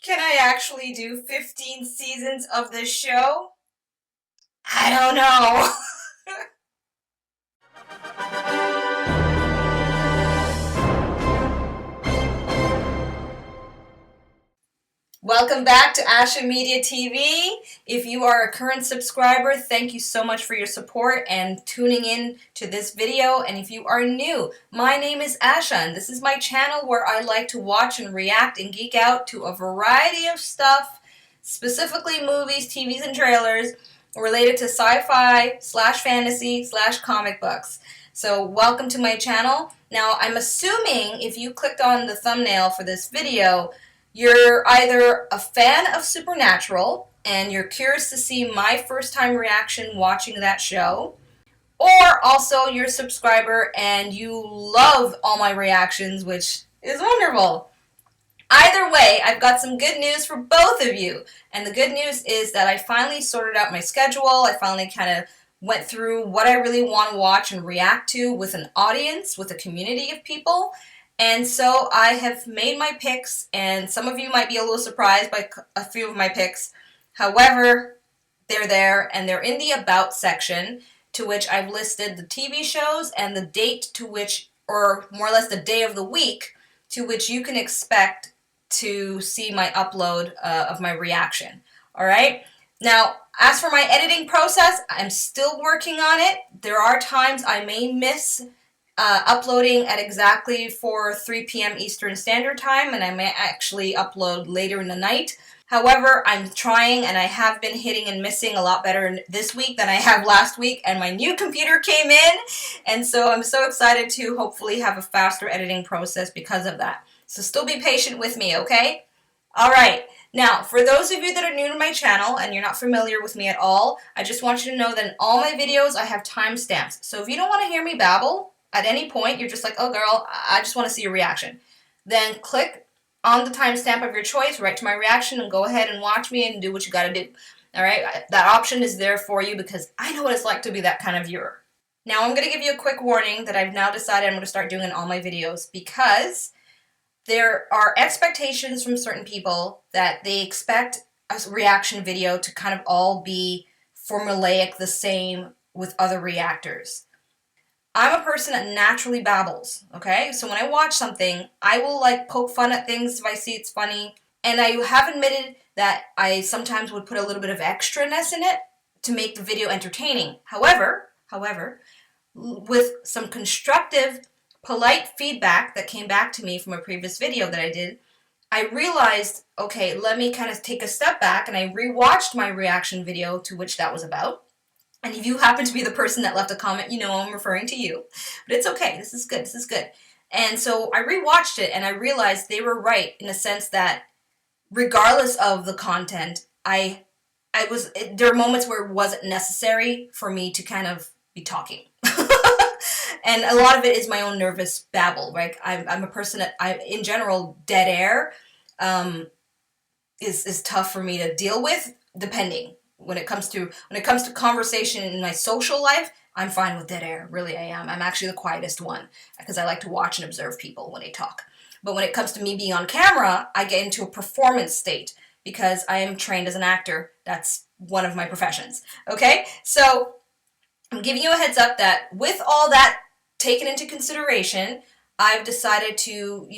Can I actually do 15 seasons of this show? I don't know. Welcome back to Asha Media TV. If you are a current subscriber, thank you so much for your support and tuning in to this video. And if you are new, my name is Asha, and this is my channel where I like to watch and react and geek out to a variety of stuff, specifically movies, TVs, and trailers related to sci-fi slash fantasy slash comic books. So welcome to my channel. Now, I'm assuming if you clicked on the thumbnail for this video, you're either a fan of Supernatural and you're curious to see my first time reaction watching that show, or also you're a subscriber and you love all my reactions, which is wonderful. Either way, I've got some good news for both of you. And the good news is that I finally sorted out my schedule. I finally kind of went through what I really want to watch and react to with an audience, with a community of people. And so I have made my picks, and some of you might be a little surprised by a few of my picks. However, they're there, and they're in the About section, to which I've listed the TV shows and the date to which, or more or less the day of the week, to which you can expect to see my upload of my reaction. Alright? Now, as for my editing process, I'm still working on it. There are times I may miss uploading at exactly 3 p.m. Eastern Standard Time, and I may actually upload later in the night. However, I'm trying, and I have been hitting and missing a lot better this week than I have last week, and my new computer came in, and so I'm so excited to hopefully have a faster editing process because of that. So still be patient with me, okay? Alright, now, for those of you that are new to my channel and you're not familiar with me at all, I just want you to know that in all my videos I have timestamps. So if you don't want to hear me babble, at any point you're just like, oh girl, I just want to see your reaction, then click on the timestamp of your choice, right to my reaction, and go ahead and watch me and do what you gotta do. Alright, that option is there for you because I know what it's like to be that kind of viewer. Now I'm going to give you a quick warning that I've now decided I'm going to start doing in all my videos, because there are expectations from certain people that they expect a reaction video to kind of all be formulaic, the same with other reactors. I'm a person that naturally babbles, okay? So when I watch something, I will like poke fun at things if I see it's funny. And I have admitted that I sometimes would put a little bit of extraness in it to make the video entertaining. However, with some constructive, polite feedback that came back to me from a previous video that I did, I realized, okay, let me kind of take a step back, and I rewatched my reaction video to which that was about. And if you happen to be the person that left a comment, you know I'm referring to you. But it's okay. This is good. This is good. And so I rewatched it, and I realized they were right in the sense that regardless of the content, there were moments where it wasn't necessary for me to kind of be talking. And a lot of it is my own nervous babble, right? I'm a person that, in general, dead air is tough for me to deal with, depending. When it comes to conversation in my social life, I'm fine with dead air. Really, I am. I'm actually the quietest one because I like to watch and observe people when they talk. But when it comes to me being on camera, I get into a performance state because I am trained as an actor. That's one of my professions. Okay? So I'm giving you a heads up that with all that taken into consideration, I've decided to,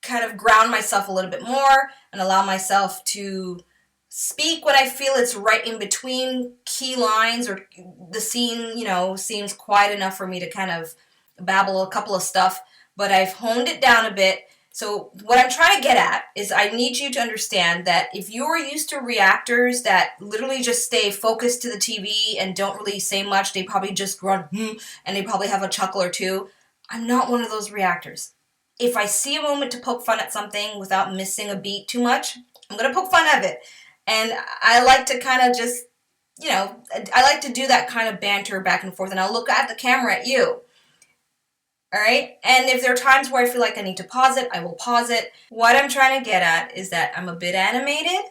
kind of ground myself a little bit more and allow myself to speak when I feel it's right in between key lines, or the scene, seems quiet enough for me to kind of babble a couple of stuff, but I've honed it down a bit. So what I'm trying to get at is I need you to understand that if you're used to reactors that literally just stay focused to the TV and don't really say much, they probably just grunt, and they probably have a chuckle or two. I'm not one of those reactors. If I see a moment to poke fun at something without missing a beat too much, I'm going to poke fun of it. And I like to kind of just, I like to do that kind of banter back and forth, and I'll look at the camera at you. Alright? And if there are times where I feel like I need to pause it, I will pause it. What I'm trying to get at is that I'm a bit animated,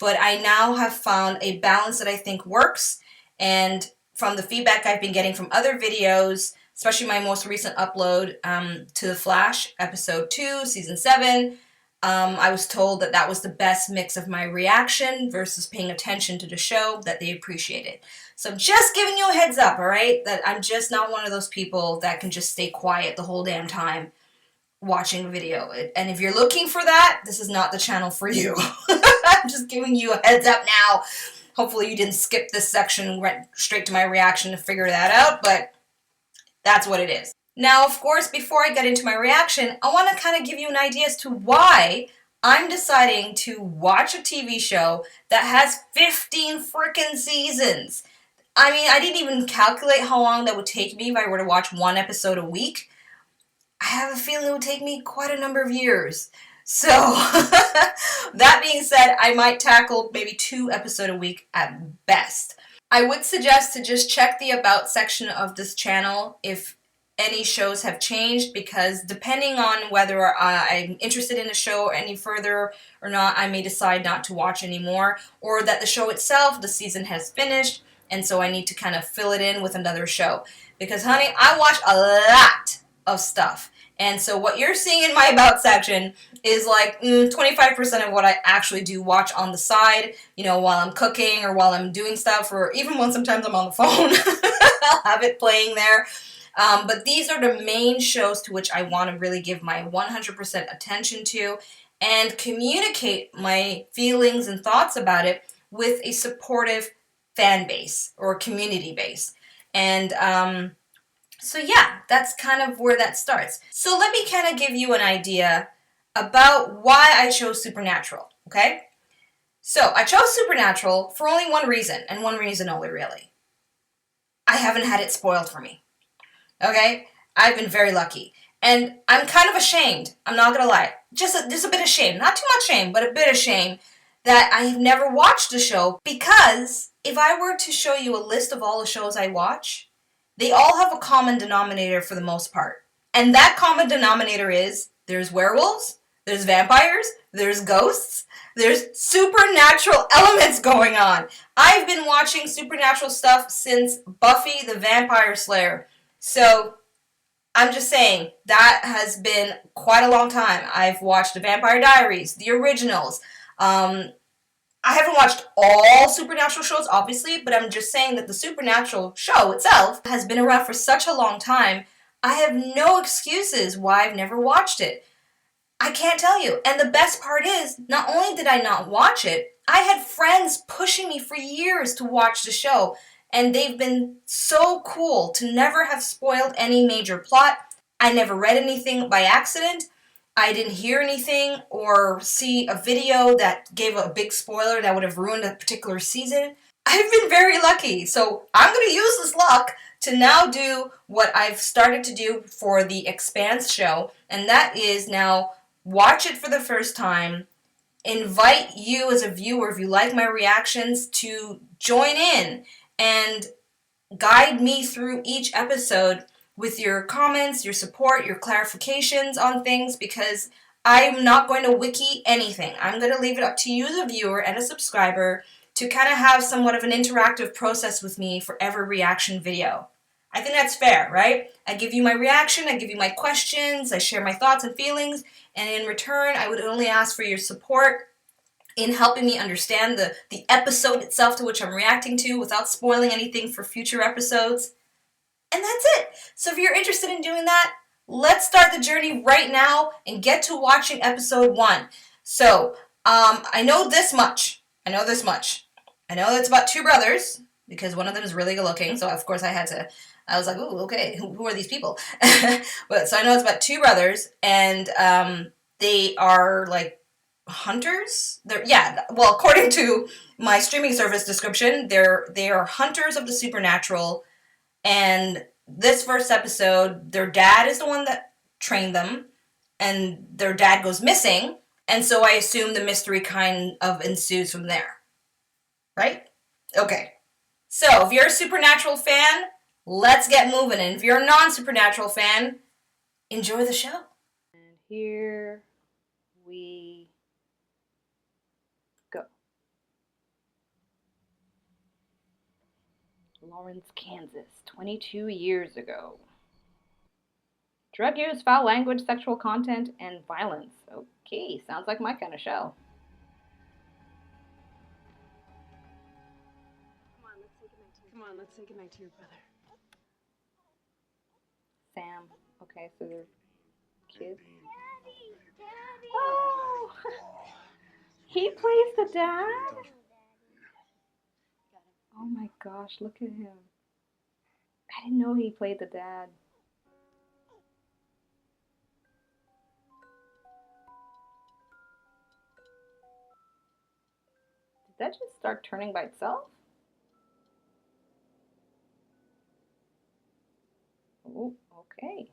but I now have found a balance that I think works. And from the feedback I've been getting from other videos, especially my most recent upload to The Flash, episode 2, season 7, I was told that that was the best mix of my reaction versus paying attention to the show, that they appreciated. So just giving you a heads up, all right? That I'm just not one of those people that can just stay quiet the whole damn time watching a video. And if you're looking for that, this is not the channel for you. I'm just giving you a heads up now. Hopefully you didn't skip this section and went straight to my reaction to figure that out, but that's what it is. Now, of course, before I get into my reaction, I want to kind of give you an idea as to why I'm deciding to watch a TV show that has 15 freaking seasons. I mean, I didn't even calculate how long that would take me if I were to watch one episode a week. I have a feeling it would take me quite a number of years. So, that being said, I might tackle maybe 2 episodes a week at best. I would suggest to just check the About section of this channel if any shows have changed, because depending on whether I'm interested in a show any further or not, I may decide not to watch anymore, or that the show itself, the season has finished, and so I need to kind of fill it in with another show. Because, honey, I watch a lot of stuff. And so what you're seeing in my About section is like 25% of what I actually do watch on the side, you know, while I'm cooking or while I'm doing stuff, or even when sometimes I'm on the phone, I'll have it playing there. But these are the main shows to which I want to really give my 100% attention to and communicate my feelings and thoughts about it with a supportive fan base or community base. And so yeah, that's kind of where that starts. So let me kind of give you an idea about why I chose Supernatural, okay? So I chose Supernatural for only one reason, and one reason only, really. I haven't had it spoiled for me, okay? I've been very lucky. And I'm kind of ashamed, I'm not gonna lie. Just a bit of shame. Not too much shame, but a bit of shame that I have never watched the show, because if I were to show you a list of all the shows I watch, they all have a common denominator for the most part. And that common denominator is there's werewolves, there's vampires, there's ghosts, there's supernatural elements going on. I've been watching supernatural stuff since Buffy the Vampire Slayer. So I'm just saying, that has been quite a long time. I've watched The Vampire Diaries, the originals. I haven't watched all Supernatural shows, obviously, but I'm just saying that the Supernatural show itself has been around for such a long time, I have no excuses why I've never watched it. I can't tell you. And the best part is, not only did I not watch it, I had friends pushing me for years to watch the show, and they've been so cool to never have spoiled any major plot. I never read anything by accident. I didn't hear anything or see a video that gave a big spoiler that would have ruined a particular season. I've been very lucky, so I'm going to use this luck to now do what I've started to do for the Expanse show, and that is now watch it for the first time, invite you as a viewer, if you like my reactions, to join in and guide me through each episode with your comments, your support, your clarifications on things, because I'm not going to wiki anything. I'm going to leave it up to you as a viewer and a subscriber to kind of have somewhat of an interactive process with me for every reaction video. I think that's fair, right? I give you my reaction, I give you my questions, I share my thoughts and feelings, and in return, I would only ask for your support in helping me understand the episode itself to which I'm reacting to without spoiling anything for future episodes. And that's it. So if you're interested in doing that, let's start the journey right now and get to watching episode 1. So, I know this much. I know it's about 2 brothers, because one of them is really good looking, so of course I was like, ooh, okay, who are these people? But so I know it's about 2 brothers, and they are like hunters. Well, according to my streaming service description, they are hunters of the supernatural. And this first episode, their dad is the one that trained them, and their dad goes missing, and so I assume the mystery kind of ensues from there. Right? Okay. So, if you're a Supernatural fan, let's get moving. And if you're a non-Supernatural fan, enjoy the show. And here we go. Lawrence, Kansas, 22 years ago. Drug use, foul language, sexual content, and violence. Oh, Okay, sounds like my kind of show. Come on, let's say goodnight to your brother. Sam. Okay, so they're kids. Oh, he plays the dad? Oh my gosh, look at him. I didn't know he played the dad. Did that just start turning by itself? Oh, okay.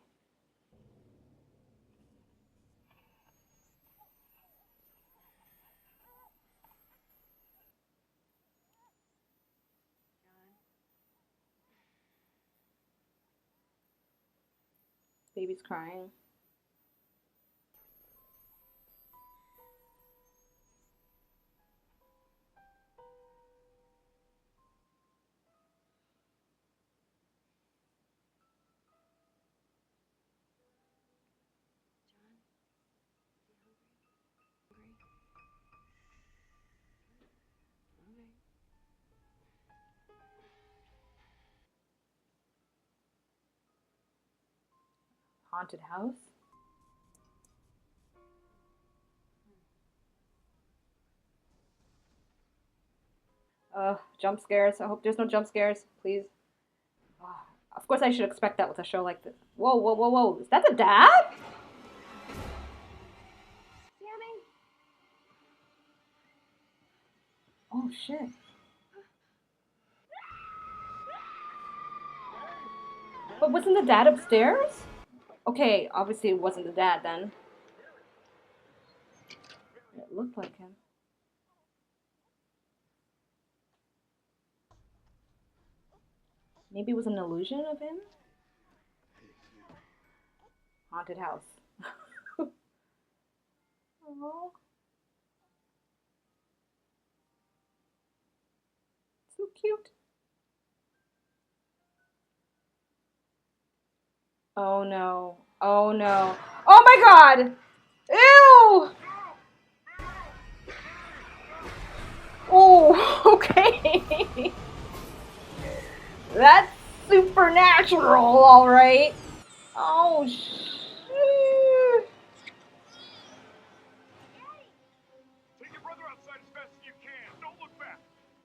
Baby's crying. Haunted house? Jump scares. I hope there's no jump scares, please. Of course I should expect that with a show like this. Whoa, whoa, whoa, whoa. Is that the dad? Oh, shit. But wasn't the dad upstairs? Okay, obviously it wasn't the dad then. It looked like him. Maybe it was an illusion of him? Haunted house. Oh, so cute. Oh no. Oh no. Oh my god! Ew! Oh, okay. That's supernatural, alright. Oh, shit. Take your brother outside as fast as you can. Don't look back.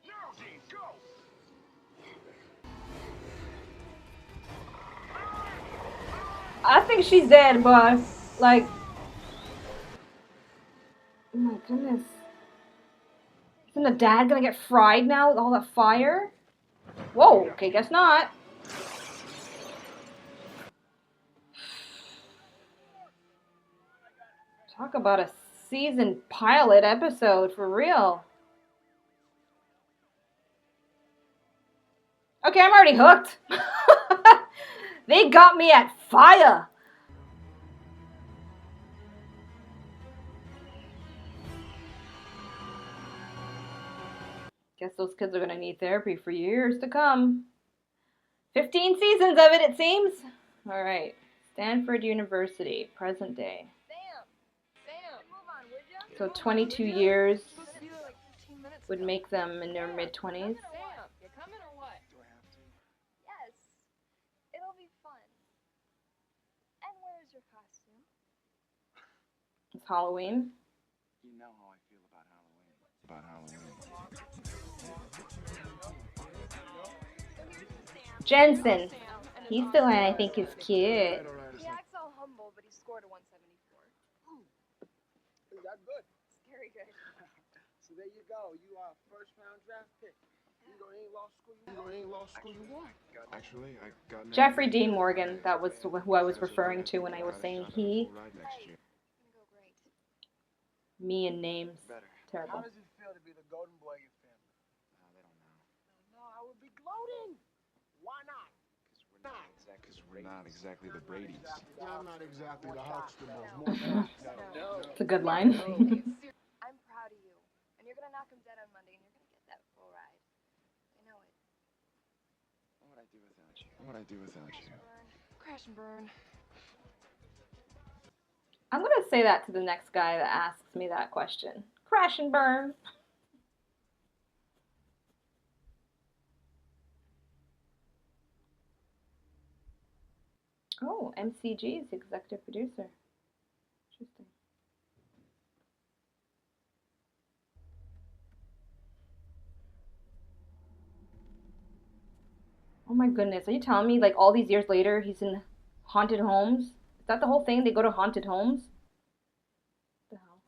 Now, Dean, go! I think she's dead, but, like... Oh my goodness. Isn't the dad gonna get fried now with all that fire? Whoa, okay, guess not. Talk about a season pilot episode, for real. Okay, I'm already hooked. They got me at fire. Guess those kids are gonna need therapy for years to come. 15 seasons of it seems. All right. Stanford University, present day. So 22 years would make them in their mid-20s. You coming or what? Do I have to? Yes, it'll be fun. And where's your costume? It's Halloween. You know how I feel about Halloween. Jensen. He's the one I think is cute. He acts all humble, but he scored a 174. Is that good? Scary good. So there you go. You are first round draft pick. You ain't lost school you won. Actually, I got Jeffrey Dean Morgan. That was who I was referring to when I was saying he. Hey, it's gonna go great. Me and names. How Terrible. does it feel to be the golden boy of your family? They don't know. No, I would be gloating. Why not? Because we're not exactly the Bradys. I'm not exactly the Huxtables. It's a good line. I'm proud of you. And you're gonna knock him dead on Monday, and you're gonna get that full ride. I know it. What would I do without you? Crash and burn. I'm gonna say that to the next guy that asks me that question. Crash and burn. Oh, MCG is the executive producer. Interesting. Oh my goodness, are you telling me like all these years later he's in haunted homes? Is that the whole thing? They go to haunted homes? What the hell?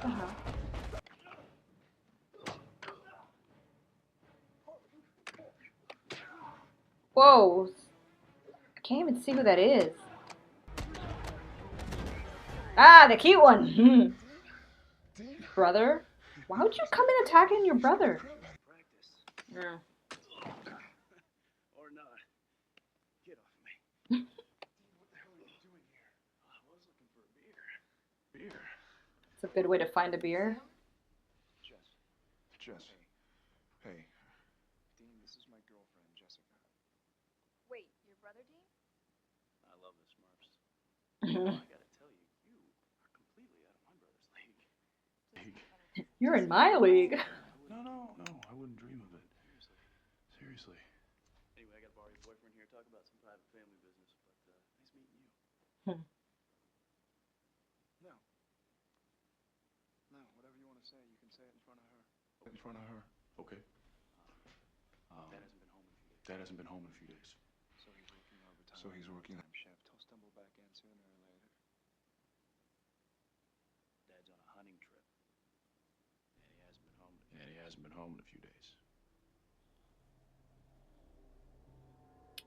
Uh-huh. Whoa. I can't even see who that is. Ah, the cute one. Brother? Why would you come in attacking your brother? Practice. Yeah. Or not. Get off me. Dean, what the hell are you doing here? I was looking for a beer. Beer? It's a good way to find a beer. Jess. Hey. Dean, this is my girlfriend, Jessica. Wait, your brother, Dean? I love the Smurfs. I gotta tell you, you are completely out of my brother's league. You're in my league. No, I wouldn't dream of it. Seriously. Anyway, I gotta borrow your boyfriend here, talk about some private family business, but nice meeting you. No. No, whatever you want to say, you can say it in front of her. In front of her. Okay. Dad hasn't been home in a few days. So he's working overtime shift. He'll stumble back in sooner or later. Dad's on a hunting trip. And he hasn't been home in a few days.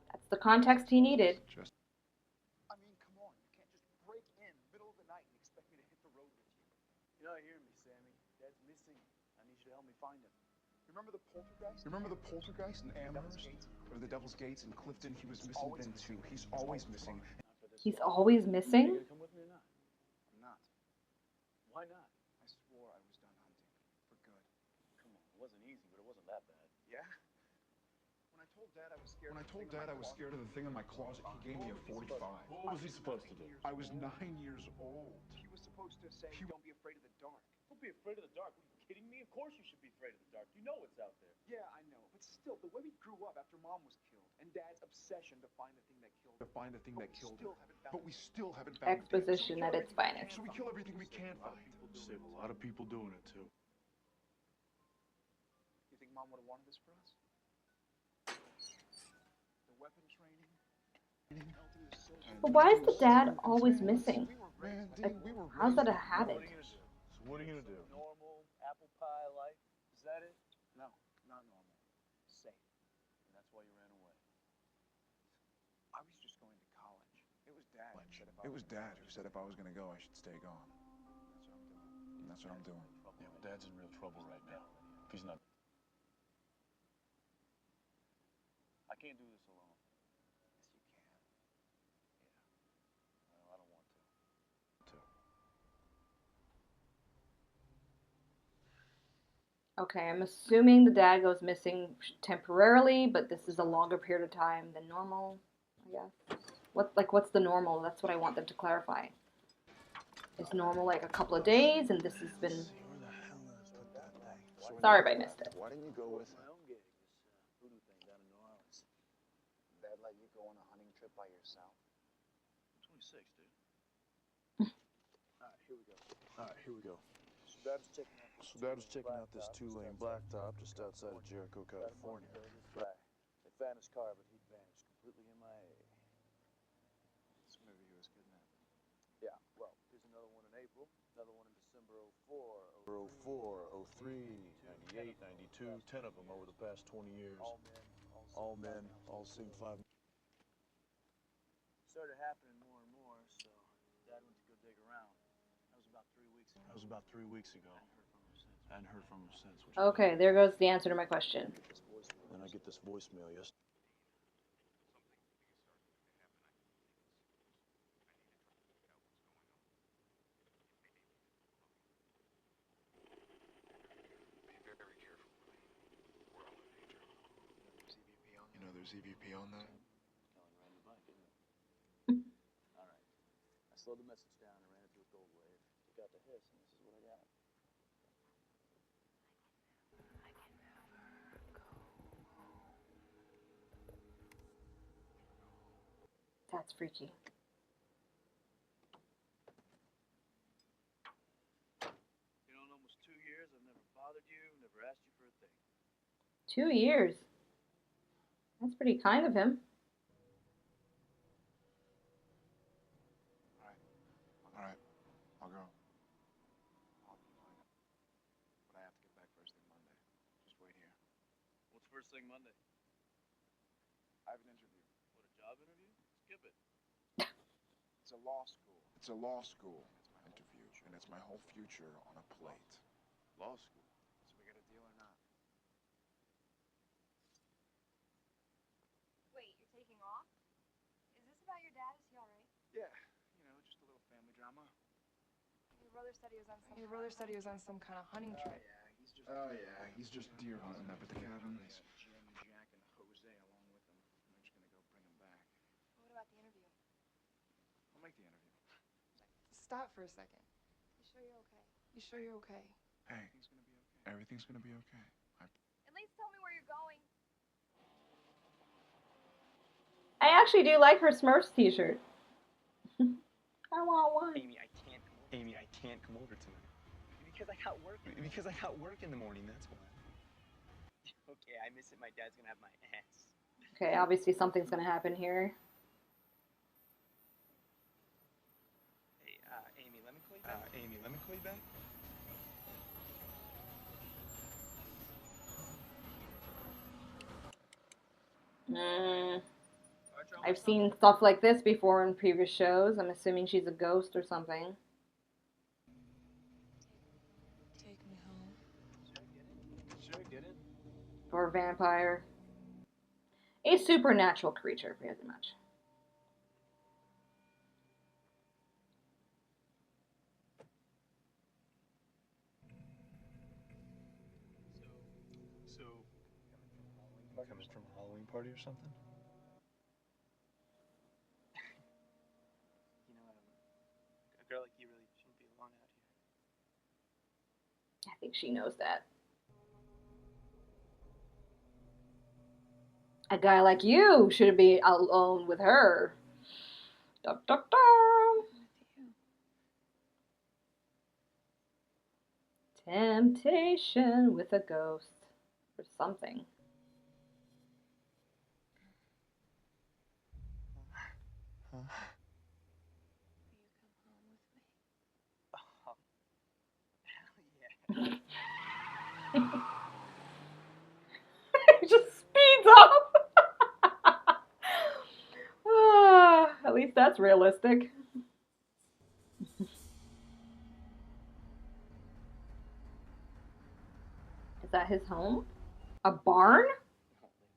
That's the context he needed. I mean, come on. You can't just break in middle of the night and expect me to hit the road with you. You're not hearing me, Sammy. Dad's missing. I need you to help me find him. Remember the poltergeist in Amherst? Or the Devil's Gates in Clifton? He was missing then too. He's always missing. He's always missing? Are you gonna come with me or not? I'm not. Why not? I swore I was done hunting. For good. Come on, it wasn't easy, but it wasn't that bad. Yeah? When I told Dad I was scared of the thing in my closet, he gave me a 45. What was he supposed to do? I was 9 years old. He was supposed to say, don't be afraid of the dark. Don't be afraid of the dark. Are you kidding me? Of course you should be afraid of the dark. You know what's out there. Yeah, I know. But still, the way we grew up after Mom was killed, and Dad's obsession to find the thing that killed her. But we still haven't found Exposition at its finest. So we kill everything we can find. Save a lot of people doing it too. You think Mom would have wanted this for us? The weapon training. But why is the dad always missing? Like, how's that a habit? So what are you gonna do? Normal apple pie life. Is that it? No, not normal. Safe. And that's why you ran away. I was just going to college. It was Dad who said if I was going to go, I should stay gone. That's what I'm doing. Yeah, but Dad's in real trouble right now. If he's not. I can't do this alone. Yes, you can. Yeah. Well, I don't want to. Okay, I'm assuming the dad goes missing temporarily, but this is a longer period of time than normal, I guess. What's the normal? That's what I want them to clarify. Is normal like a couple of days, and this has been... Where the hell did I put that thing? Sorry if I missed it. Why didn't you go with my own gig, this voodoo thing down in New Orleans? Dad let you go on a hunting trip by yourself? I'm 26, dude. Alright, here we go. So Dad was checking out this two-lane blacktop just outside of Jericho, California. They found his car, but he'd vanished completely MIA. So maybe he was kidnapped. Yeah, well, here's another one in April, another one in December 04. 04, 03, 98, 92, 10 of them over the past 20 years. All men, all seen 5. Started happening more and more, so Dad went to go dig around. That was about 3 weeks ago. I hadn't heard from him since. Okay, there goes the answer to my question. Then I get this voicemail yesterday. was EVP on that? Calling riding the bike, isn't it? All right. I slowed the message down and ran it through a gold wave. Took out the hiss, and this is what I got. That's freaky. You know, in almost 2 years, I've never bothered you, never asked you for a thing. 2 years. That's pretty kind of him. All right, I'll go. I'll be fine. But I have to get back first thing Monday. Just wait here. What's first thing Monday? I have an interview. What, a job interview? Skip it. It's a law school. It's a law school interview, and it's my whole future on a plate. Law school. So we got a deal or not? Wait, you're taking off? Is this about your dad? Is he alright? Yeah, you know, just a little family drama. Your brother said he was on some kind of hunting trip. Oh yeah, he's just deer hunting up at the cabin. He's Jim, Jack, and Jose along with him. I'm just gonna go bring him back. What about the interview? I'll make the interview. Stop for a second. You sure you're okay? You sure you're okay? Hey, everything's gonna be okay. At least tell me where you're going. I actually do like her Smurfs t-shirt. I want one. Amy, I can't come over tonight. Because I got work. Because I got work in the morning, that's why. Okay, I miss it. My dad's gonna have my ass. Okay, obviously something's gonna happen here. Hey, Amy, let me call you back. Amy, let me call you back. I've seen stuff like this before in previous shows. I'm assuming she's a ghost or something. Take me home. Sure, get it. Or a vampire. A supernatural creature, pretty much. So, coming from a Halloween party or something? You know, a girl like you really shouldn't be alone out here. I think she knows that. A guy like you shouldn't be alone with her. Da, da, da. Temptation with a ghost. Or something. Huh? Will you come home with me? Oh, hell yeah. It just speeds up. At least that's realistic. Is that his home? A barn?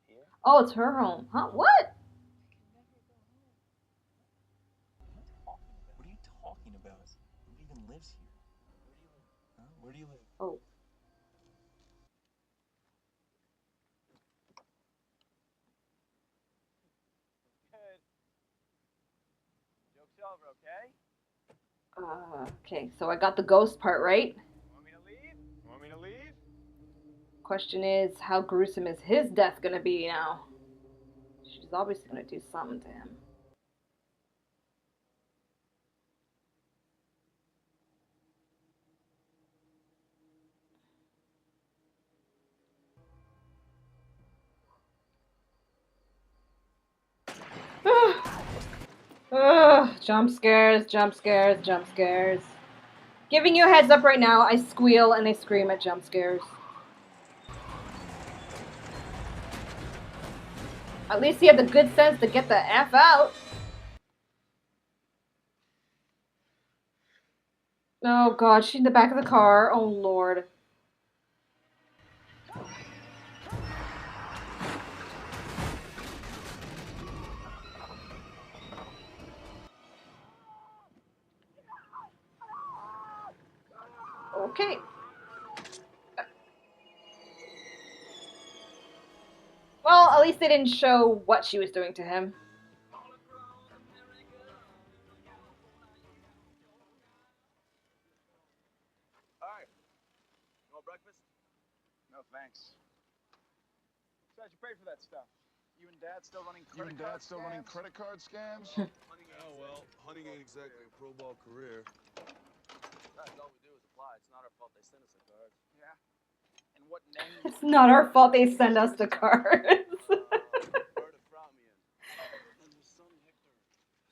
Here? Oh, it's her home. Huh? What? What are you talking about? Who even lives here? Where do you live? Huh? Where do you live? Oh. Good. Joke's over, okay? Okay, so I got the ghost part right. Want me to leave? Want me to leave? Question is, how gruesome is his death gonna be now? She's obviously gonna do something to him. Jump scares, jump scares, jump scares. Giving you a heads up right now, I squeal and I scream at jump scares. At least he had the good sense to get the F out. Oh god, she's in the back of the car. Oh lord. Okay. Well, at least they didn't show what she was doing to him. Hi. You want breakfast? No, thanks. Besides, you pay for that stuff. You and Dad still running credit card scams? Oh, well, hunting ain't exactly a pro ball career. Besides, all we do is apply. It's not our fault they send us the cards. Yeah. And what name? It's not our fault they send us the cards. Berta Fraumian. And his son Hector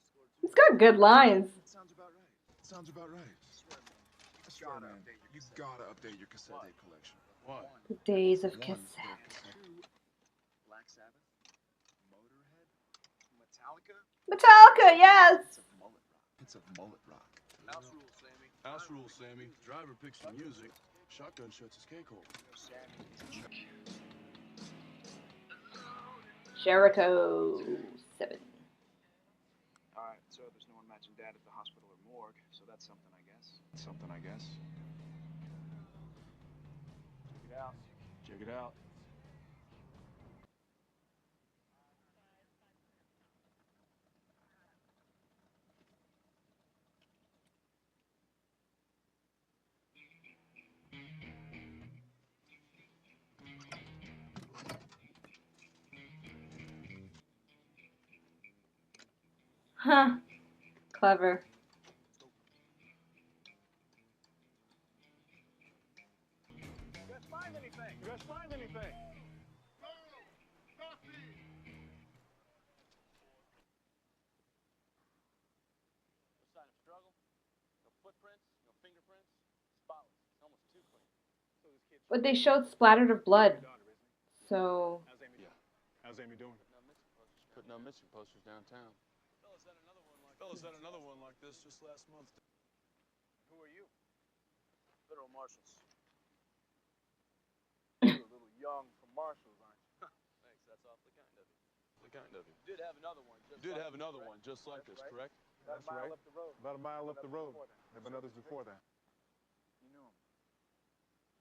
scored 2 He's got good lines. Sounds about right. I swear, man. You gotta update your cassette tape collection. What? The days of One, cassette. Black Sabbath, Motorhead, Metallica. Metallica, yes. It's a mullet rock. House rules, Sammy. House rules, Sammy. Driver picks the music. Shotgun shuts his cake hole. Jericho 7. Alright, so there's no one matching Dad at the hospital or morgue, so that's something, I guess. Check it out. Huh. Clever. You guys find anything? No sign of struggle, no footprints, no fingerprints, spotless. It's almost too clean. So this kid's But they showed splattered of blood. daughter, isn't he? So How's Amy doing? How's Amy doing? Putting up missing posters downtown. Fellas had another one like this just last month. Who are you? Federal marshals. You're a little young for marshals, aren't you? Thanks, that's awfully kind of you. You did have another one just like this, correct? About a mile up the road. About a mile up the road. Before that. There have been others before that. You knew him.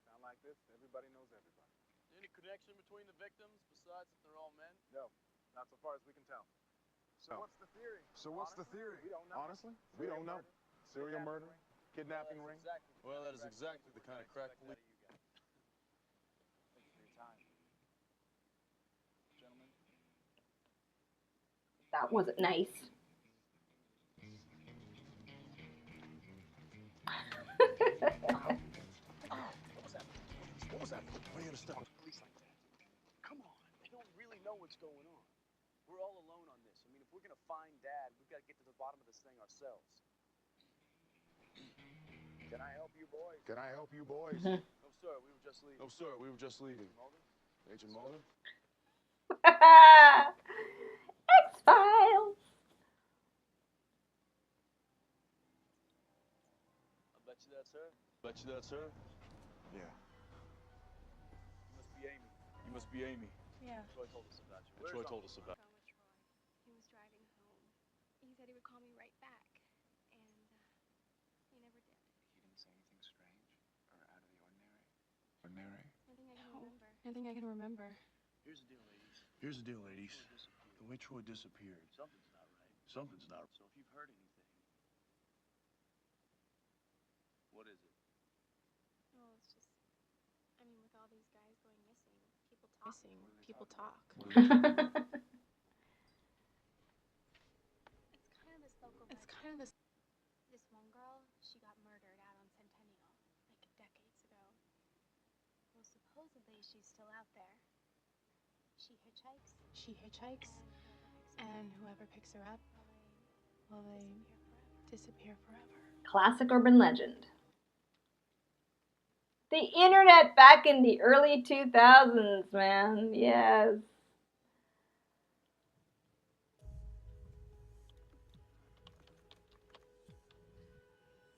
Sound like this? Everybody knows everybody. Any connection between the victims besides that they're all men? No, not so far as we can tell. So what's the theory? We don't know. Honestly, we don't know. Serial murder, kidnapping ring. Well, that is exactly the kind of crack police. Thank you for your time. Gentlemen. that wasn't nice. What was that? Why are you gonna stop police like that? Come on, they don't really know what's going on. We're all alone on this. I mean, if we're gonna find Dad, we've got to get to the bottom of this thing ourselves. Can I help you boys? Mhm. No, sir. We were just leaving. Mulder? Agent Mulder? X-Files. I'll bet you that's her. Yeah. You must be Amy. Yeah. Troy told us about you. Troy told us about. Phone with Troy. He was driving home. He said he would call me right back, and he never did. He didn't say anything strange or out of the ordinary. Nothing I can remember. Here's the deal, ladies. The way Troy disappeared. Something's not right. So if you've heard anything, what is it? Well, it's just, I mean, with all these guys going missing, people talk. It's kind of this This one girl, she got murdered out on Centennial, like decades ago. Well, supposedly she's still out there. She hitchhikes, and whoever picks her up, well, they disappear forever. Classic urban legend. The internet back in the early 2000s, man. Yes.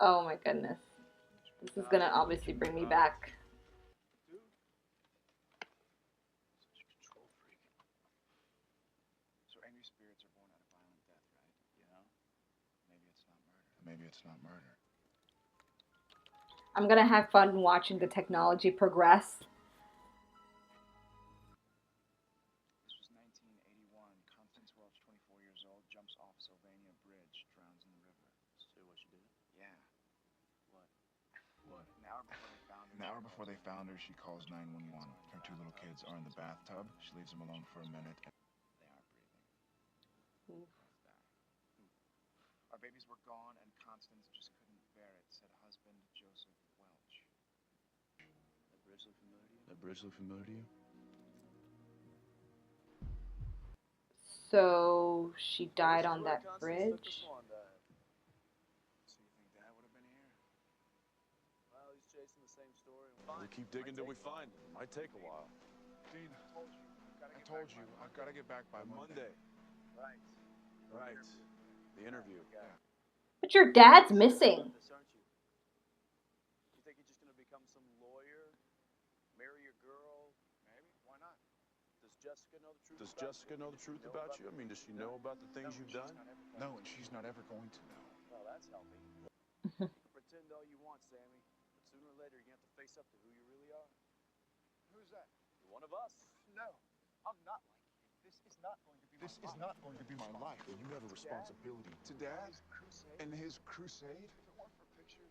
Oh my goodness. This is gonna obviously bring me back. Such a control freak. So Amy's spirits are born out of violent death, right? You know? Maybe it's not murder. I'm gonna have fun watching the technology progress. This old, jumps off Sylvania Bridge, drowns in the river. Say what you did? Yeah. What? An hour before they found her, she calls 911. Her two little kids are in the bathtub. She leaves them alone for a minute. They aren't breathing. Oof. Our babies were gone, and Constance just couldn't bear it, said husband Joseph Welch. That bridge look familiar to you? That bridge look familiar to you? So she died on that bridge. So you think Dad would have been here? Well, he's chasing the same story. We'll keep digging till we find him. Might take a while. Dean, I told you, I've got to get back by Monday. Right. Right. The interview. Yeah. But your dad's missing. Aren't you? You think you're just gonna become some lawyer? Marry your girl? Maybe? Why not? Does Jessica know the truth? Does Jessica know the truth about you? I mean, does she know about the things you've done? No, and she's not ever going to know. Well, that's healthy. You can pretend all you want, Sammy, but sooner or later you're gonna have to face up to who you really are. Who's that? You're one of us. No, I'm not like you. This is not going to be my life. You have a responsibility. To Dad? And his crusade?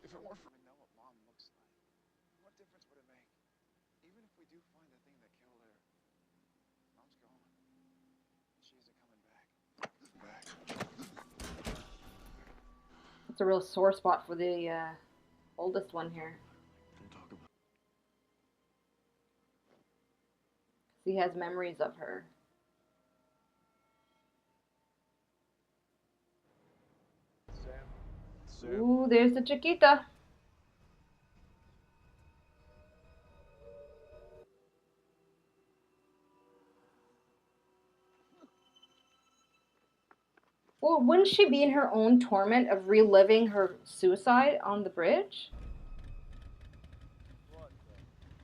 If it weren't for... I don't even know what Mom looks like. What difference would it make? Even if we do find the thing that killed her, Mom's gone. She isn't coming back. It's a real sore spot for the oldest one here. Don't talk about He has memories of her. Sam. Ooh, there's the Chiquita. Well, wouldn't she be in her own torment of reliving her suicide on the bridge?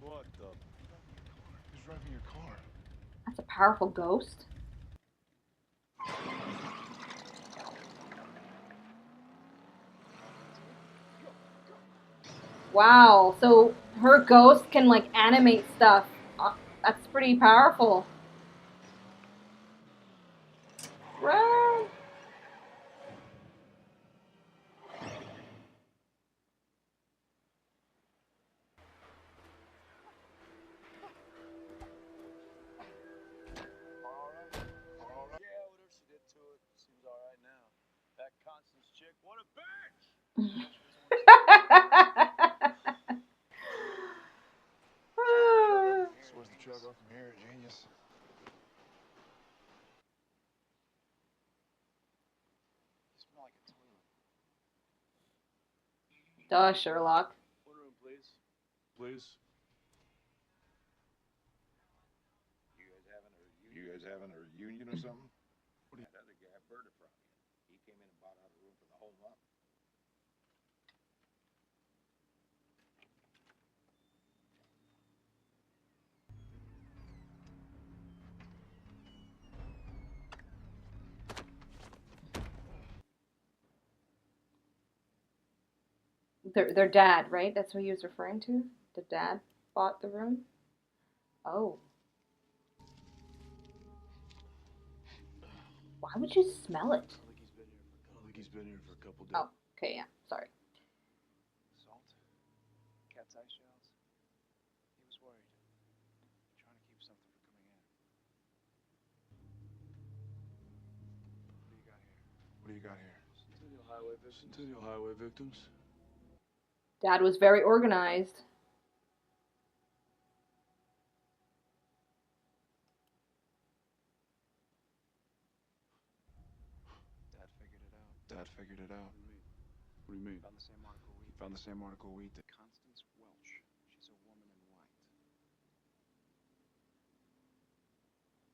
What the? Who's driving your car? That's a powerful ghost. Wow, so her ghost can like animate stuff. That's pretty powerful. Run! Yeah, whatever she did to it seems all right now. That Constance chick, what a bitch! Where's the truck off from here, genius? You smell like a toilet. Duh, Sherlock. One room, please. Please. You guys having a reunion or something? That other guy burned it from you. He came in and bought out a room for the whole month. Their dad, right? That's what he was referring to? The dad bought the room? Oh. Why would you smell it? I think he's been here for a couple days. Oh, okay, yeah, sorry. Salt? Cat's eye shells? He was worried. Trying to keep something from coming in. What do you got here? Centennial Highway victims. Dad was very organized. Dad figured it out. What do you mean? Found the same article we did. Constance Welch. She's a woman in white.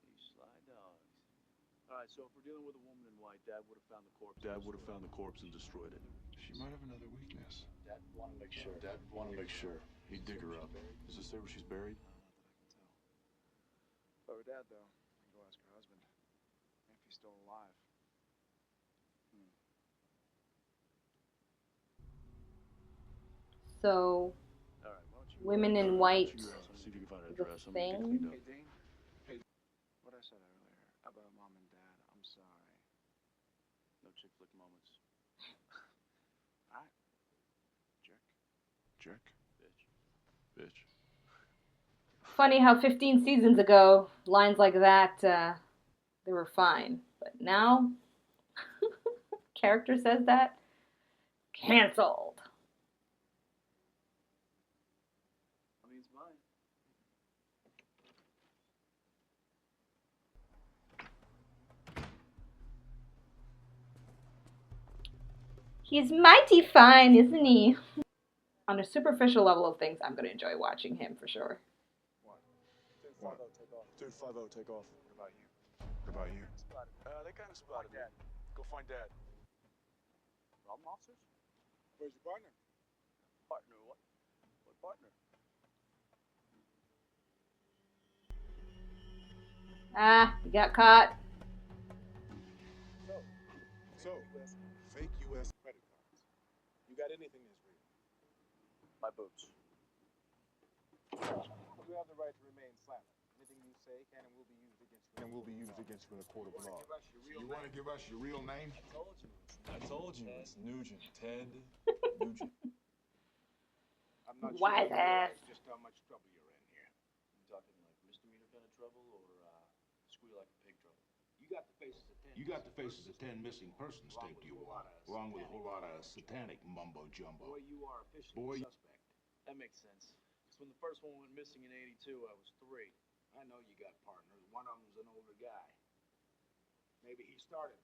You sly dogs. All right, so if we're dealing with a woman in white, Dad would have found the corpse. Dad would have found the corpse and destroyed it. She might have another weakness. Dad want to make sure. He'd dig her up. Does it say where she's buried? Not that I can tell. If I were Dad, though, I'd go ask her husband. If he's still alive. So, All right, why don't you, women in white see if you can find her is a address. I'm gonna get thing? cleaned up. Hey, Dean. Hey, what I said earlier about Mom and Dad, I'm sorry. chick flick moments. Alright. Jerk. Bitch. Funny how 15 seasons ago, lines like that, they were fine. But now, character says that, canceled. I mean, it's mine. He's mighty fine, isn't he? On a superficial level of things, I'm going to enjoy watching him for sure. What? Dude, 5-0, take off. What about you? They kind of spotted me. Go find Dad. Problem officers? Where's your partner? Partner what? What partner? Ah, you got caught. So, fake U.S. credit cards. You got anything that's real? My boots. You have the right to remain silent. Anything you say can and will be used against you. And will be used against you in a court of law. You want to give us your real name? I told you, it's Nugent. Ted Nugent. I'm not Wise sure ass. Just how much trouble you're in here. You talking like misdemeanor kind of trouble or squeal like a pig trouble? You got the faces of 10 missing persons taped to your wall, along with a whole lot of satanic mumbo jumbo. Boy, you are officially a suspect. That makes sense. Because when the first one went missing in '82, I was 3. I know you got partners. One of them's an older guy. Maybe he started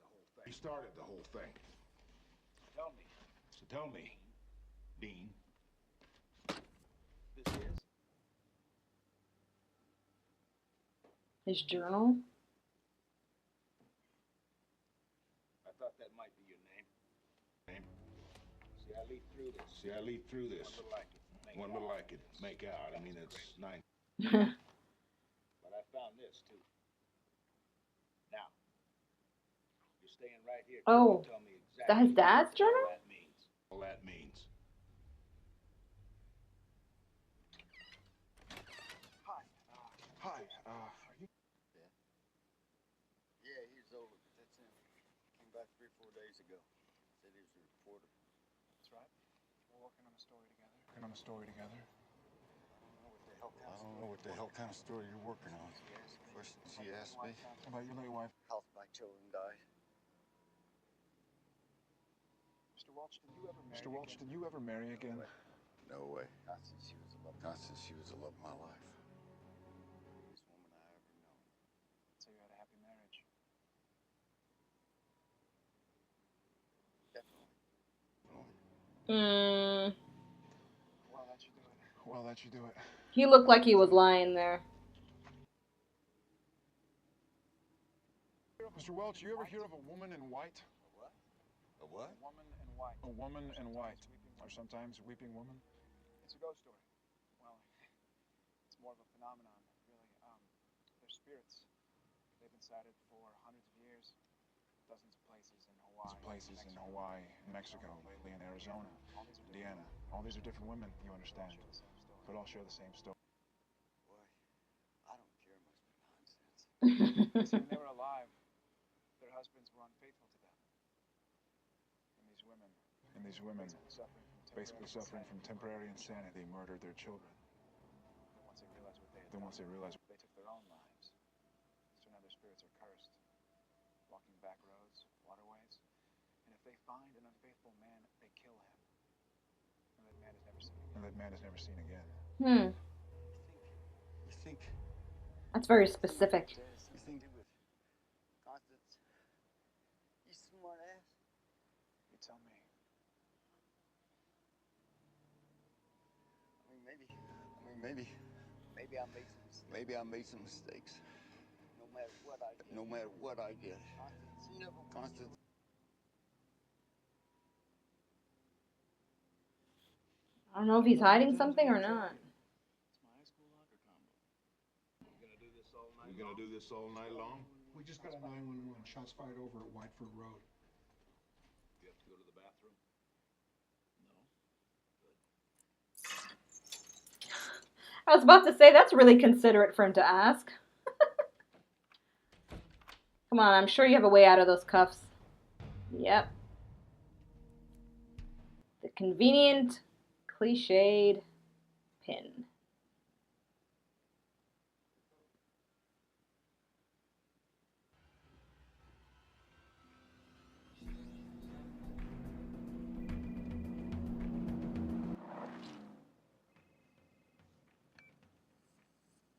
the whole thing. So tell me, Dean. This is? His journal? I thought that might be your name. See, I lead through this. One little I could make out. I mean, it's 9. But I found this, too. Now, you're staying right here. Oh, You tell me is that his dad's journal? All that means. Hi, are you? Yeah, he's over. That's him. Came back 3 or 4 days ago. Said he was a reporter. That's right. We're working on a story together. I don't know what the hell kind of story you're working on. First, she asked me. About your late wife. Health of my children died. Mr. Welch, did you ever marry again? No way. Not since she was the love of my life. This woman I ever known. So you had a happy marriage. Definitely. Well, that should do it. He looked like he was lying there. Mr. Welch, you ever hear of a woman in white? A what? A woman in white. A woman in white. Or sometimes weeping woman. It's a ghost story. Well, it's more of a phenomenon, really. They're spirits. They've been sighted for hundreds of years. Dozens of places in Hawaii, Mexico, lately in Arizona, Indiana. All these are different women, you understand. But all share the same story. Boy, I don't care much for nonsense. See, when they were alive, their husbands were unfaithful to them. And these women, basically suffering from temporary insanity, murdered their children. Then once they realized they took their own lives. So now their spirits are cursed, walking back roads, waterways. And if they find an unfaithful man, they kill him. And that man is never seen again. You think? That's very specific. You think with Constance? You smart ass. You tell me. Maybe I made some mistakes. No matter what I did. Constance. I don't know if he's hiding something or not. We gonna do this all night long? We just got a 911. Shots fired over at Whiteford Road. You have to go to the bathroom? I was about to say, that's really considerate for him to ask. Come on, I'm sure you have a way out of those cuffs. Yep. The convenient, cliched pin.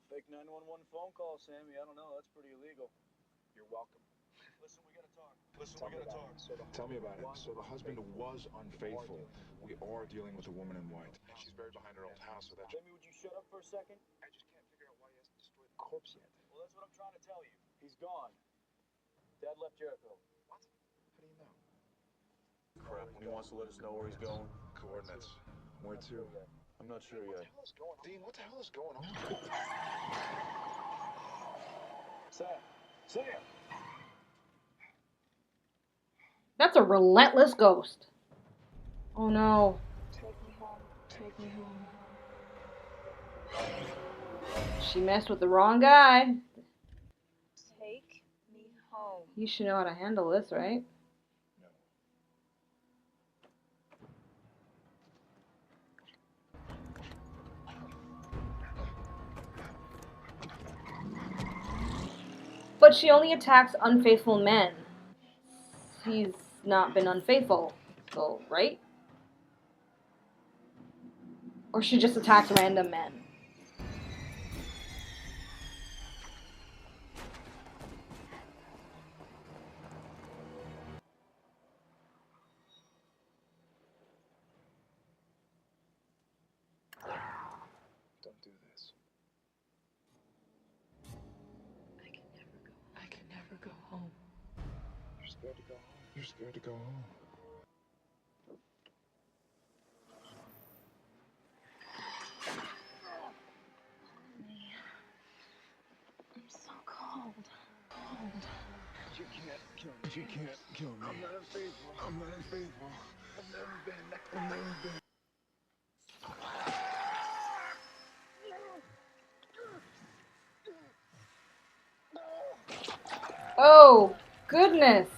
Fake 911 phone call, Sammy. I don't know. That's pretty illegal. You're welcome. Listen, we gotta talk. Tell me about it. So the husband was unfaithful. We are dealing with a woman in white. And she's buried behind her old house, so that... Sammy, would you shut up for a second? I just can't figure out why he hasn't destroyed the corpse yet. Well, that's what I'm trying to tell you. He's gone. Dad left Jericho. What? How do you know? Crap, when he wants to let us know where he's going. Coordinates. Where to? I'm not sure yet. Dean, what the hell is going on? Sam! That's a relentless ghost. Oh no. Take me home. She messed with the wrong guy. Take me home. You should know how to handle this, right? No. But she only attacks unfaithful men. He's not been unfaithful, so, right? Or she just attacks random men. Don't do this. I can never go home. You're scared to go home. You're scared to go home. I'm so cold. You can't kill me. You can't kill me. I'm not unfaithful. I'm not unfaithful. I've never been. I've never been. Oh, goodness.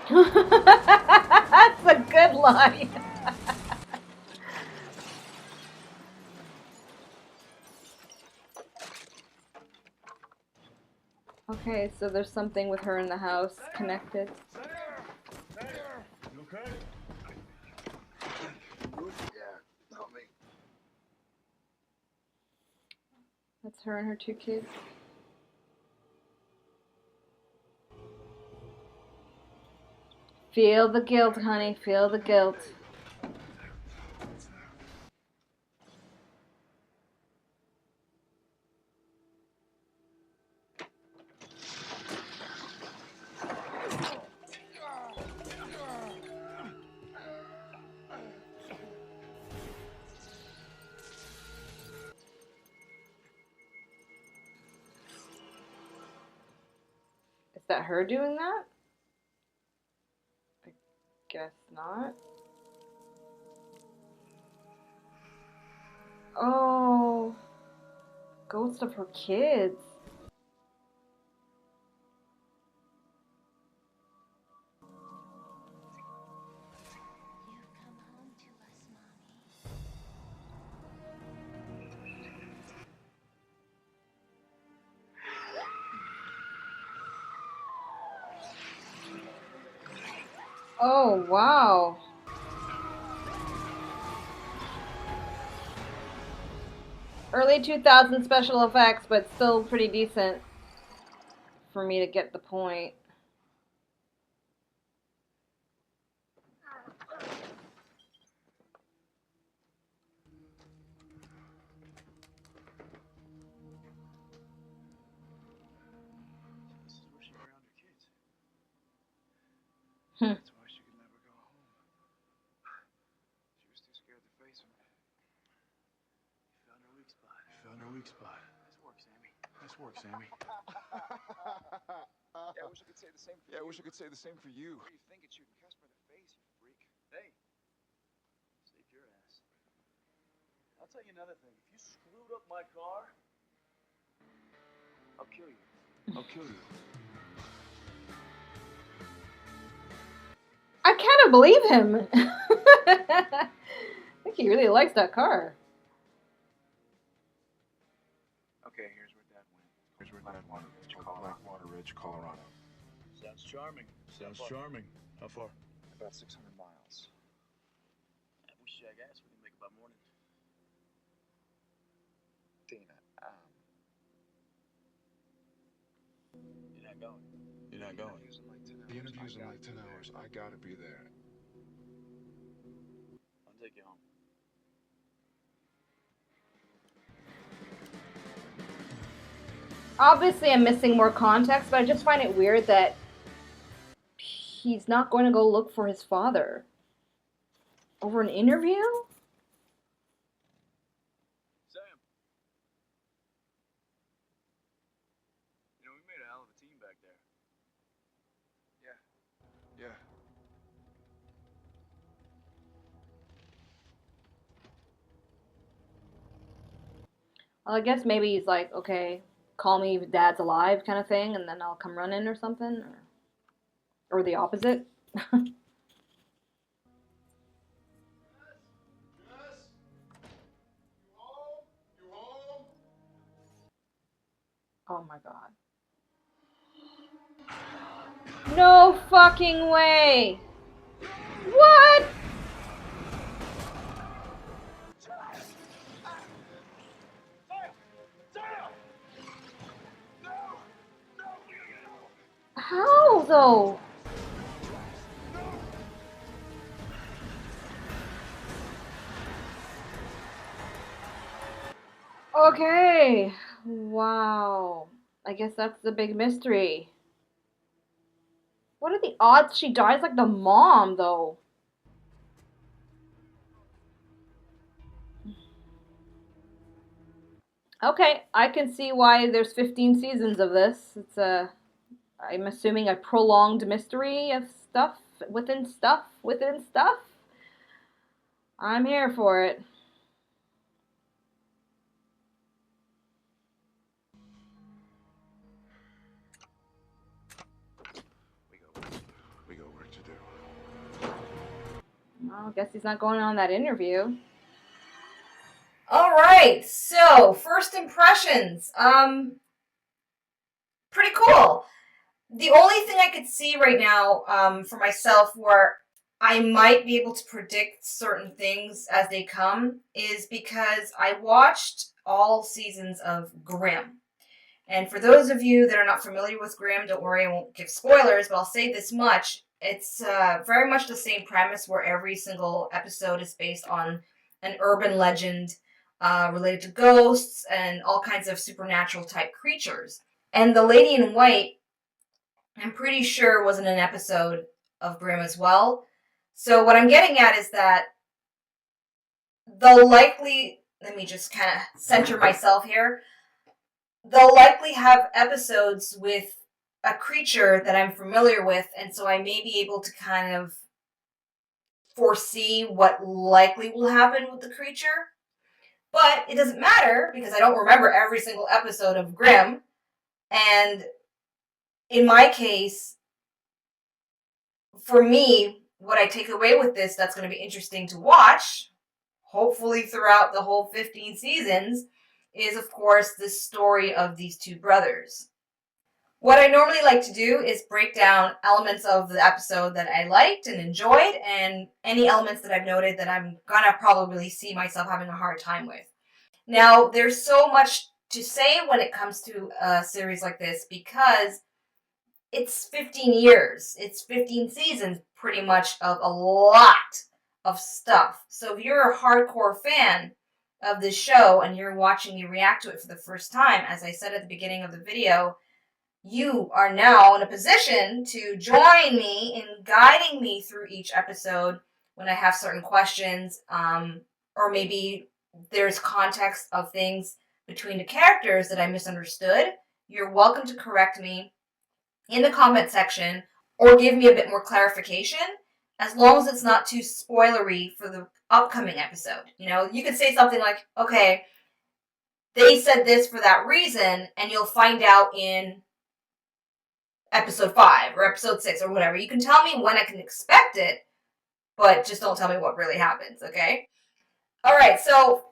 That's a good line. Okay, so there's something with her in the house connected. You okay? Yeah, help me. That's her and her two kids. Feel the guilt, honey. Feel the guilt. Is that her doing that? I guess not. Oh, ghost of her kids. You've come home to us, Mommy. Oh, wow. Early 2000 special effects, but still pretty decent for me to get the point. This is where she drowned her kids. Hmm. That's why she could never go home. She was too scared to face him. You found her weak spot. You found her weak spot. Nice work, Sammy. Nice work, Sammy. Yeah, I wish I could say the same for you. Yeah, I wish I could say the same for you. What do you think it's shooting Casper in the face, you freak? Hey, saved your ass. I'll tell you another thing. If you screwed up my car, I'll kill you. I'll kill you. I kind of believe him. I think he really likes that car. Okay, here's where Dad went. Here's where Dad went. Blackwater Ridge, Colorado. Sounds charming. Sounds charming. How far? About 600 miles. If we shag ass, we can make it by morning. Dana, You're not going. You're not going. The interview's in like 10 hours. I gotta be there. I'll take you home. Obviously, I'm missing more context, but I just find it weird that he's not going to go look for his father over an interview? Sam. You know, we made a hell of a team back there. Yeah. Well, I guess maybe he's like, okay, call me if Dad's alive kind of thing, and then I'll come run in or something. Or the opposite. Oh my god. No fucking way! What? How though? Okay. Wow. I guess that's the big mystery. What are the odds she dies like the mom, though? Okay, I can see why there's 15 seasons of this. It's I'm assuming a prolonged mystery of stuff within stuff within stuff. I'm here for it. We got work to do. Well, I guess he's not going on that interview. All right, so first impressions. Pretty cool. The only thing I could see right now, for myself, where I might be able to predict certain things as they come, is because I watched all seasons of Grimm. And for those of you that are not familiar with Grimm, don't worry, I won't give spoilers, but I'll say this much. It's very much the same premise where every single episode is based on an urban legend related to ghosts and all kinds of supernatural type creatures. And the Lady in White, I'm pretty sure, was in an episode of Grimm as well. So what I'm getting at is that they'll likely, let me just kind of center myself here, they'll likely have episodes with a creature that I'm familiar with, and so I may be able to kind of foresee what likely will happen with the creature. But it doesn't matter, because I don't remember every single episode of Grimm, and in my case, for me, what I take away with this that's going to be interesting to watch, hopefully throughout the whole 15 seasons, is, of course, the story of these two brothers. What I normally like to do is break down elements of the episode that I liked and enjoyed, and any elements that I've noted that I'm going to probably see myself having a hard time with. Now, there's so much to say when it comes to a series like this, because it's 15 years. It's 15 seasons, pretty much, of a lot of stuff. So if you're a hardcore fan of this show and you're watching me react to it for the first time, as I said at the beginning of the video, you are now in a position to join me in guiding me through each episode when I have certain questions, or maybe there's context of things between the characters that I misunderstood. You're welcome to correct me. in the comment section or give me a bit more clarification, as long as it's not too spoilery for the upcoming episode. You know, you could say something like, okay, they said this for that reason, and you'll find out in episode 5 or episode 6 or whatever. You can tell me when I can expect it, but just don't tell me what really happens, okay? Alright, so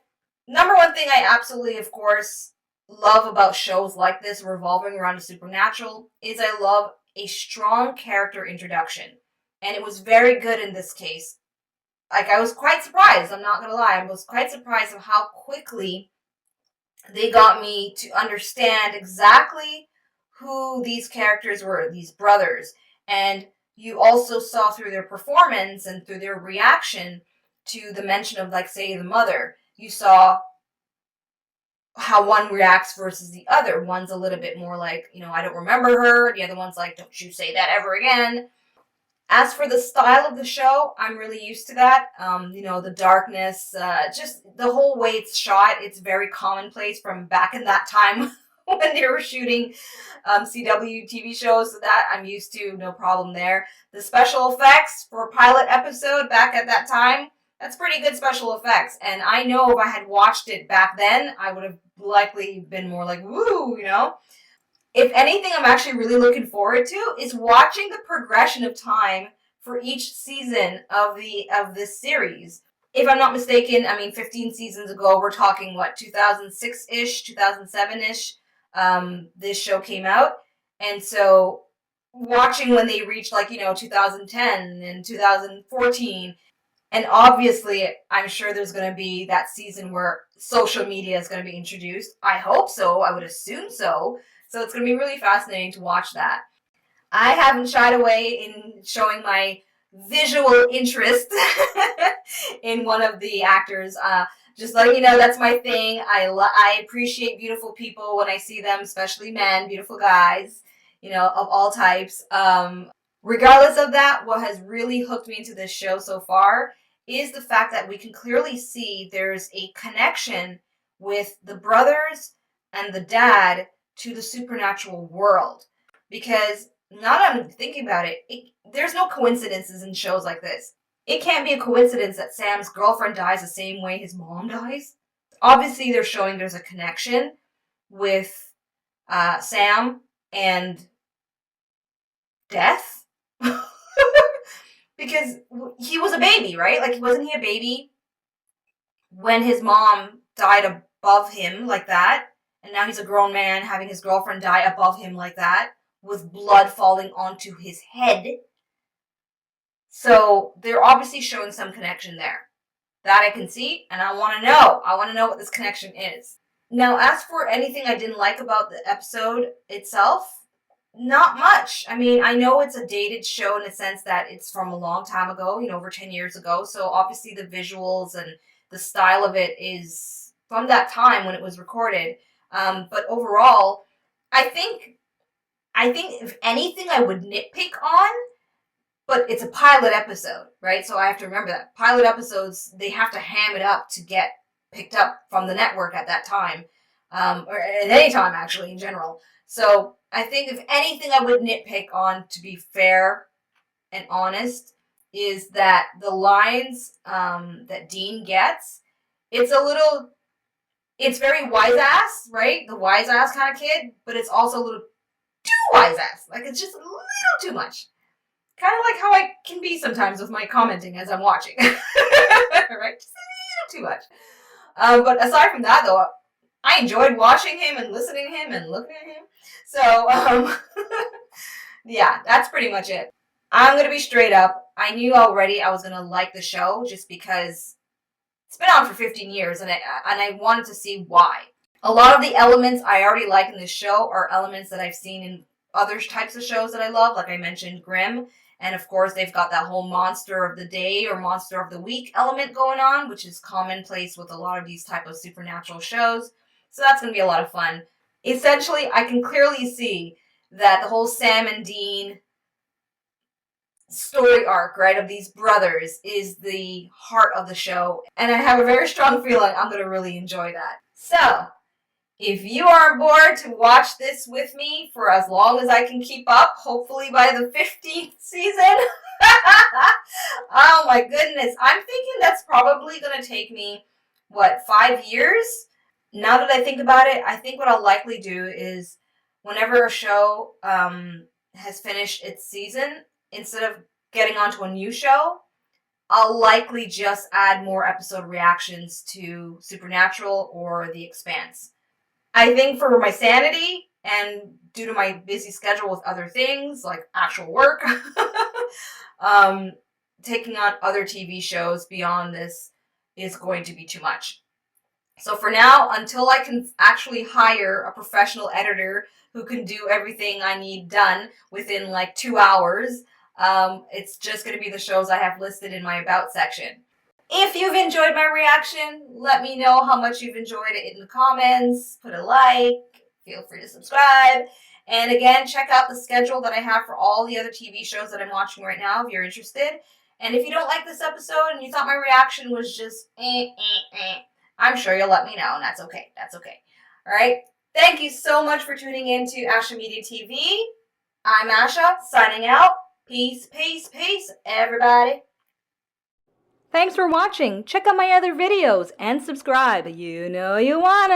number one thing I absolutely, of course, love about shows like this revolving around the supernatural is I love a strong character introduction. And it was very good in this case. Like, I was quite surprised, I'm not gonna lie, I was quite surprised of how quickly they got me to understand exactly who these characters were, these brothers. And you also saw through their performance and through their reaction to the mention of, like, say, the mother. You saw how one reacts versus the other. One's a little bit more like, you know, I don't remember her. The other one's like, don't you say that ever again. As for the style of the show, I'm really used to that. You know, the darkness, just the whole way it's shot, it's very commonplace from back in that time when they were shooting CW TV shows. So that I'm used to, no problem there. The special effects for a pilot episode back at that time, that's pretty good special effects. And I know if I had watched it back then, I would have likely been more like, woo, you know? If anything, I'm actually really looking forward to is watching the progression of time for each season of this series. If I'm not mistaken, I mean, 15 seasons ago, we're talking, what, 2006-ish, 2007-ish, this show came out. And so watching when they reached, like, you know, 2010 and 2014, and obviously, I'm sure there's going to be that season where social media is going to be introduced. I hope so. I would assume so. So it's going to be really fascinating to watch that. I haven't shied away in showing my visual interest in one of the actors. Just letting you know, that's my thing. I appreciate beautiful people when I see them, especially men, beautiful guys, you know, of all types. Regardless of that, what has really hooked me into this show so far is the fact that we can clearly see there's a connection with the brothers and the dad to the supernatural world. Because now that I'm thinking about it, there's no coincidences in shows like this. It can't be a coincidence that Sam's girlfriend dies the same way his mom dies. Obviously, they're showing there's a connection with Sam and death. Because he was a baby, right? Like, wasn't he a baby when his mom died above him like that? And now he's a grown man having his girlfriend die above him like that, with blood falling onto his head. So they're obviously showing some connection there. That I can see, and I want to know. I want to know what this connection is. Now, as for anything I didn't like about the episode itself, not much. I mean, I know it's a dated show in the sense that it's from a long time ago, you know, over 10 years ago. So obviously the visuals and the style of it is from that time when it was recorded. But overall, I think if anything I would nitpick on, but it's a pilot episode, right? So I have to remember that. Pilot episodes, they have to ham it up to get picked up from the network at that time. Or at any time, actually, in general. So I think if anything I would nitpick on, to be fair and honest, is that the lines that Dean gets, it's very wise ass, right? The wise ass kind of kid, but it's also a little too wise ass. Like, it's just a little too much. Kind of like how I can be sometimes with my commenting as I'm watching. Right? Just a little too much. But aside from that, though, I enjoyed watching him and listening to him and looking at him. So, yeah, that's pretty much it. I'm going to be straight up. I knew already I was going to like the show just because it's been on for 15 years and I wanted to see why. A lot of the elements I already like in this show are elements that I've seen in other types of shows that I love. Like I mentioned, Grimm. And of course, they've got that whole monster of the day or monster of the week element going on, which is commonplace with a lot of these type of supernatural shows. So that's going to be a lot of fun. Essentially, I can clearly see that the whole Sam and Dean story arc, right, of these brothers is the heart of the show. And I have a very strong feeling I'm going to really enjoy that. So, If you are on board to watch this with me for as long as I can keep up, hopefully by the 15th season, oh my goodness, I'm thinking that's probably going to take me, 5 years? Now that I think about it, I think what I'll likely do is whenever a show has finished its season, instead of getting onto a new show, I'll likely just add more episode reactions to Supernatural or The Expanse. I think for my sanity and due to my busy schedule with other things like actual work, taking on other TV shows beyond this is going to be too much. So for now, until I can actually hire a professional editor who can do everything I need done within like 2 hours, it's just going to be the shows I have listed in my About section. If you've enjoyed my reaction, let me know how much you've enjoyed it in the comments. Put a like, feel free to subscribe. And again, check out the schedule that I have for all the other TV shows that I'm watching right now if you're interested. And if you don't like this episode and you thought my reaction was just I'm sure you'll let me know, and that's okay. That's okay. All right? Thank you so much for tuning in to Asha Media TV. I'm Asha, signing out. Peace, peace, peace, everybody. Thanks for watching. Check out my other videos and subscribe. You know you wanna.